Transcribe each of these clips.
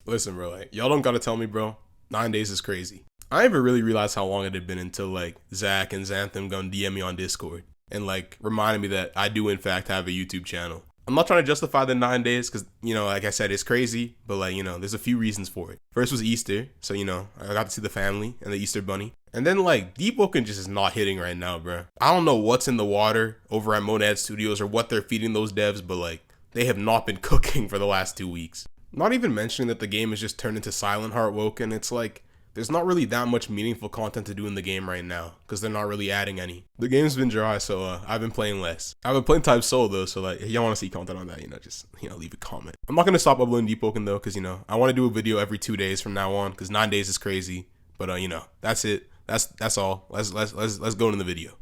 Listen, bro, like, y'all don't gotta tell me, bro. 9 days is crazy. I never really realized how long it had been until like Zach and Xanthem gonna DM me on Discord and like reminded me that I do in fact have a YouTube channel. I'm not trying to justify the 9 days because, you know, like I said, it's crazy, but like, you know, there's a few reasons for it. First was Easter, so, you know, I got to see the family and the Easter bunny. And then like Deepwoken just is not hitting right now, bro. I don't know what's in the water over at Monad Studios or what they're feeding those devs, but like they have not been cooking for the last 2 weeks. Not even mentioning that the game has just turned into Silent Heart Woken. It's like there's not really that much meaningful content to do in the game right now because they're not really adding any. The game's been dry, so I've been playing less. I've been playing Type Soul though, so like if y'all want to see content on that, you know, just, you know, leave a comment. I'm not gonna stop uploading Deepwoken though, because, you know, I want to do a video every 2 days from now on because 9 days is crazy. But you know, that's it. That's all. Let's go into the video.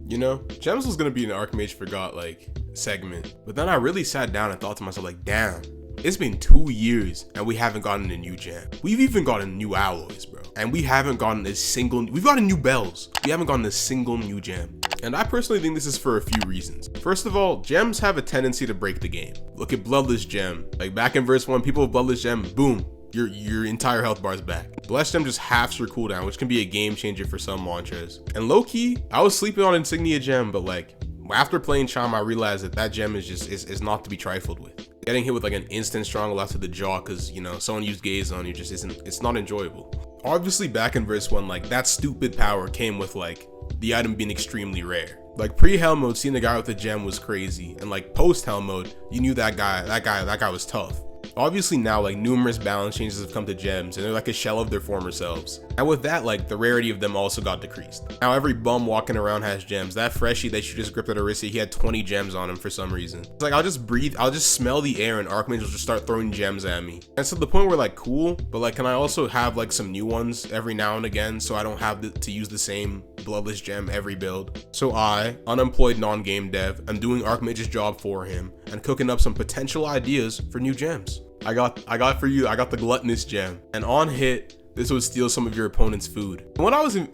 You know, Gems was gonna be an Archmage Forgot like segment, but then I really sat down and thought to myself like, damn, it's been 2 years and we haven't gotten a new gem. We've even gotten new alloys, bro, and we haven't gotten a single. We've gotten new bells. We haven't gotten a single new gem. And I personally think this is for a few reasons. First of all, gems have a tendency to break the game. Look at Bloodless Gem. Like back in verse 1, people with Bloodless Gem, boom, your entire health bar is back. Blessed Gem just halves your cooldown, which can be a game changer for some mantras. And low key, I was sleeping on Insignia Gem, but like after playing Chime, I realized that that gem is just is not to be trifled with. Getting hit with like an instant strong left to the jaw because, you know, someone used gaze on you just isn't, it's not enjoyable. Obviously back in verse 1, like that stupid power came with like the item being extremely rare. Like pre-hell mode, seeing a guy with a gem was crazy, and like post-hell mode, you knew that guy was tough. Obviously now, like numerous balance changes have come to gems and they're like a shell of their former selves. And with that, like the rarity of them also got decreased. Now every bum walking around has gems. That freshie that you just gripped at Orisia, he had 20 gems on him for some reason. It's like I'll just breathe, I'll just smell the air and Archmage will just start throwing gems at me. And so the point where like cool, but like can I also have like some new ones every now and again so I don't have to use the same Bloodless Gem every build? So I, unemployed non-game dev, am doing Archmage's job for him and cooking up some potential ideas for new gems. I got for you, I got the Gluttonous Gem, and on hit, this would steal some of your opponent's food. When I was in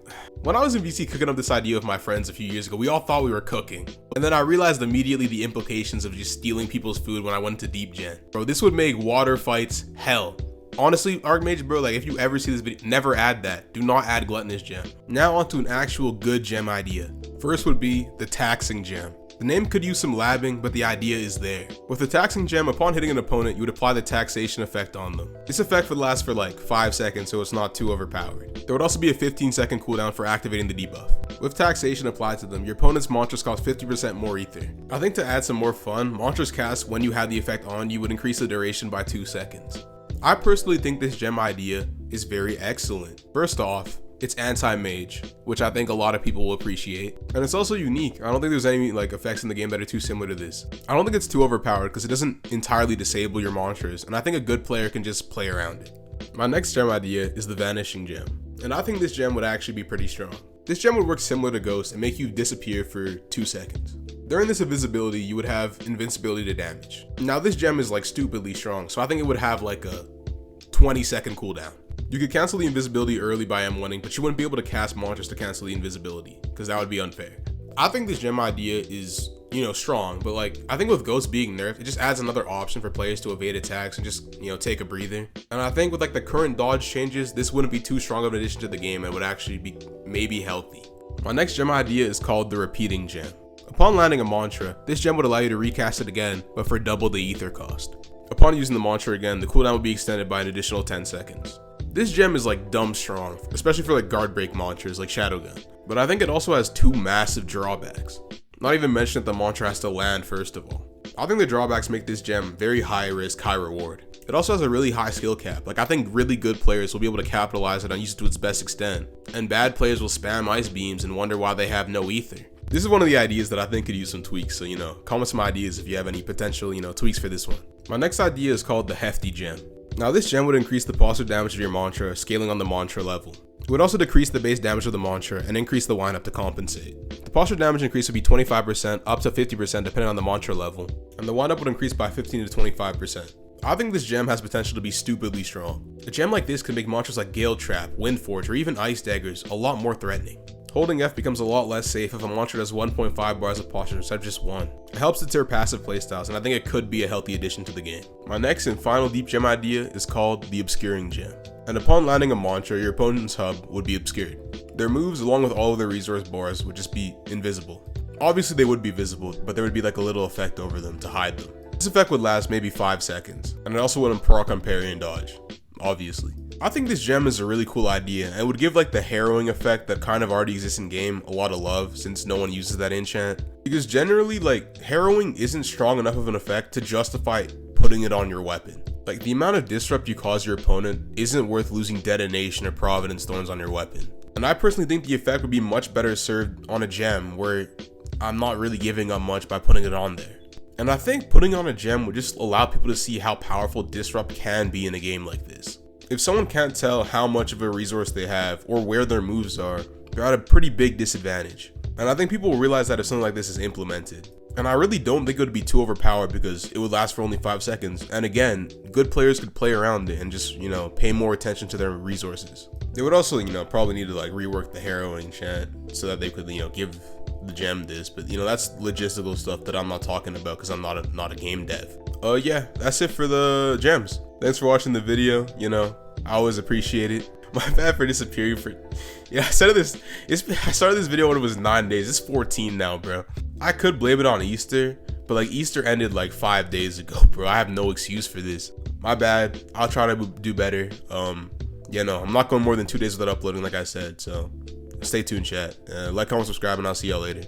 VC cooking up this idea with my friends a few years ago, we all thought we were cooking. And then I realized immediately the implications of just stealing people's food when I went into Deep Gen. Bro, this would make water fights hell. Honestly, Archmage, bro, like if you ever see this video, never add that. Do not add Gluttonous Gem. Now onto an actual good gem idea. First would be the Taxing Gem. The name could use some labbing, but the idea is there. With the Taxing Gem, upon hitting an opponent, you would apply the taxation effect on them. This effect would last for like 5 seconds, so it's not too overpowered. There would also be a 15-second cooldown for activating the debuff. With taxation applied to them, your opponent's mantras cost 50% more ether. I think to add some more fun, mantras cast when you had the effect on you would increase the duration by 2 seconds. I personally think this gem idea is very excellent. First off, it's anti-mage, which I think a lot of people will appreciate. And it's also unique. I don't think there's any like effects in the game that are too similar to this. I don't think it's too overpowered because it doesn't entirely disable your mantras, and I think a good player can just play around it. My next gem idea is the Vanishing Gem, and I think this gem would actually be pretty strong. This gem would work similar to Ghost and make you disappear for 2 seconds. During this invisibility, you would have invincibility to damage. Now this gem is like stupidly strong, so I think it would have like a 20-second cooldown. You could cancel the invisibility early by M1ing, but you wouldn't be able to cast mantras to cancel the invisibility, because that would be unfair. I think this gem idea is, you know, strong, but like, I think with Ghost being nerfed, it just adds another option for players to evade attacks and just, you know, take a breather. And I think with like the current dodge changes, this wouldn't be too strong of an addition to the game and would actually be maybe healthy. My next gem idea is called the Repeating Gem. Upon landing a mantra, this gem would allow you to recast it again, but for double the ether cost. Upon using the mantra again, the cooldown would be extended by an additional 10 seconds. This gem is like dumb strong, especially for like guard break mantras like Shadowgun. But I think it also has 2 massive drawbacks. Not even mention that the mantra has to land first of all. I think the drawbacks make this gem very high risk, high reward. It also has a really high skill cap. Like I think really good players will be able to capitalize it and use it to its best extent. And bad players will spam ice beams and wonder why they have no ether. This is one of the ideas that I think could use some tweaks, so you know, comment some ideas if you have any potential, you know, tweaks for this one. My next idea is called the Hefty Gem. Now this gem would increase the positive damage of your mantra, scaling on the mantra level. It would also decrease the base damage of the mantra and increase the windup to compensate. The posture damage increase would be 25% up to 50% depending on the mantra level, and the windup would increase by 15 to 25%. I think this gem has potential to be stupidly strong. A gem like this could make mantras like Gale Trap, Windforge, or even Ice Daggers a lot more threatening. Holding F becomes a lot less safe if a monster does 1.5 bars of posture instead of just 1. It helps deter passive playstyles, and I think it could be a healthy addition to the game. My next and final deep gem idea is called the Obscuring Gem. And upon landing a mantra, your opponent's hub would be obscured. Their moves, along with all of their resource bars, would just be invisible. Obviously they would be visible, but there would be like a little effect over them to hide them. This effect would last maybe 5 seconds, and it also wouldn't proc on parry and dodge, obviously. I think this gem is a really cool idea, and it would give like the harrowing effect that kind of already exists in game a lot of love, since no one uses that enchant. Because generally, like, harrowing isn't strong enough of an effect to justify putting it on your weapon. Like, the amount of disrupt you cause your opponent isn't worth losing Detonation or Providence Thorns on your weapon. And I personally think the effect would be much better served on a gem where I'm not really giving up much by putting it on there. And I think putting on a gem would just allow people to see how powerful disrupt can be in a game like this. If someone can't tell how much of a resource they have or where their moves are, they're at a pretty big disadvantage. And I think people will realize that if something like this is implemented. And I really don't think it would be too overpowered because it would last for only 5 seconds. And again, good players could play around it and just, pay more attention to their resources. They would also, probably need to like rework the harrowing chant so that they could, give the gem this. But that's logistical stuff that I'm not talking about because I'm not a game dev. Yeah, that's it for the gems. Thanks for watching the video. I always appreciate it. My bad for disappearing for, I started this video when it was 9 days. It's 14 now, bro. I could blame it on Easter, but like Easter ended like 5 days ago, bro. I have no excuse for this. My bad. I'll try to do better. I'm not going more than 2 days without uploading, like I said. So stay tuned, chat. Like, comment, subscribe, and I'll see y'all later.